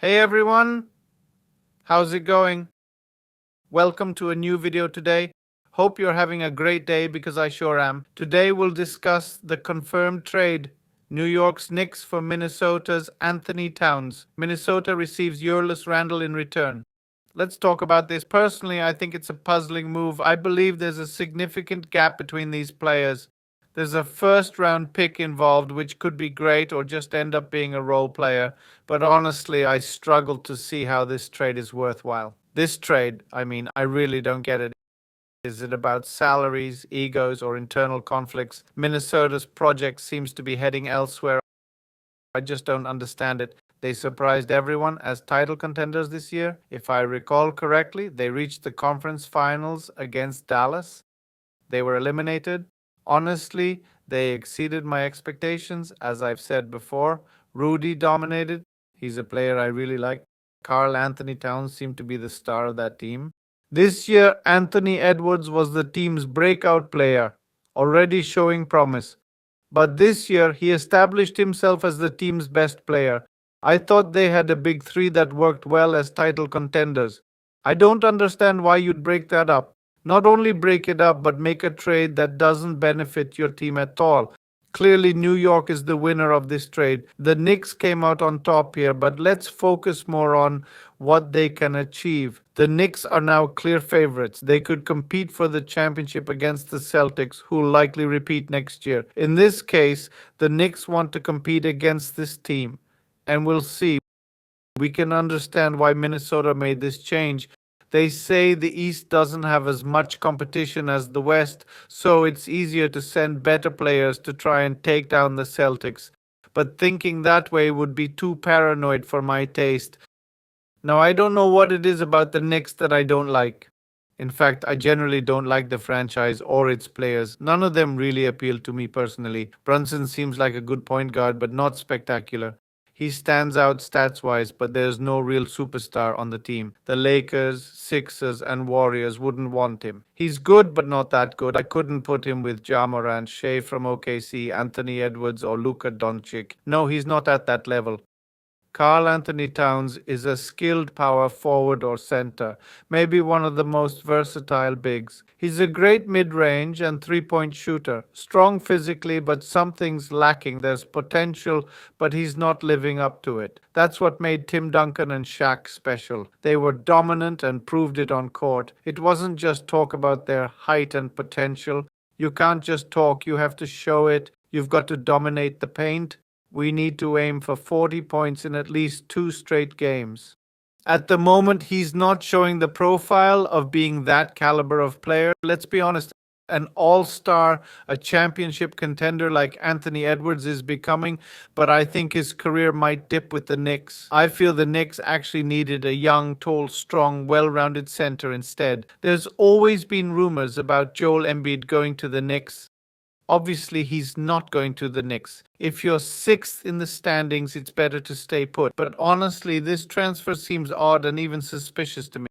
Hey everyone, how's it going? Welcome to a new video today. Hope you're having a great day because I sure am. Today we'll discuss the confirmed trade. New York's Knicks for Minnesota's Anthony Towns. Minnesota receives Julius Randle in return. Let's talk about this. Personally, I think it's a puzzling move. I believe there's a significant gap between these players. There's a first round pick involved, which could be great or just end up being a role player. But honestly, I struggle to see how this trade is worthwhile. This trade, I really don't get it. Is it about salaries, egos, or internal conflicts? Minnesota's project seems to be heading elsewhere. I just don't understand it. They surprised everyone as title contenders this year. If I recall correctly, they reached the conference finals against Dallas. They were eliminated. Honestly, they exceeded my expectations. As I've said before, Rudy dominated. He's a player I really like. Karl-Anthony Towns seemed to be the star of that team. This year, Anthony Edwards was the team's breakout player, already showing promise. But this year, he established himself as the team's best player. I thought they had a big three that worked well as title contenders. I don't understand why you'd break that up. Not only break it up, but make a trade that doesn't benefit your team at all. Clearly, New York is the winner of this trade. The Knicks came out on top here, but let's focus more on what they can achieve. The Knicks are now clear favorites. They could compete for the championship against the Celtics, who will likely repeat next year. In this case, the Knicks want to compete against this team, and we'll see. We can understand why Minnesota made this change. They say the East doesn't have as much competition as the West, so it's easier to send better players to try and take down the Celtics. But thinking that way would be too paranoid for my taste. Now, I don't know what it is about the Knicks that I don't like. In fact, I generally don't like the franchise or its players. None of them really appeal to me personally. Brunson seems like a good point guard, but not spectacular. He stands out stats wise, but there's no real superstar on the team. The Lakers, Sixers, and Warriors wouldn't want him. He's good, but not that good. I couldn't put him with Ja Morant, Shea from OKC, Anthony Edwards, or Luka Doncic. No, he's not at that level. Karl-Anthony Towns is a skilled power forward or center, maybe one of the most versatile bigs. He's a great mid-range and three-point shooter, strong physically, but something's lacking. There's potential, but he's not living up to it. That's what made Tim Duncan and Shaq special. They were dominant and proved it on court. It wasn't just talk about their height and potential. You can't just talk, you have to show it. You've got to dominate the paint. We need to aim for 40 points in at least two straight games. At the moment, he's not showing the profile of being that caliber of player. Let's be honest, an all-star, a championship contender like Anthony Edwards is becoming, but I think his career might dip with the Knicks. I feel the Knicks actually needed a young, tall, strong, well-rounded center instead. There's always been rumors about Joel Embiid going to the Knicks. Obviously, he's not going to the Knicks. If you're sixth in the standings, it's better to stay put. But honestly, this transfer seems odd and even suspicious to me.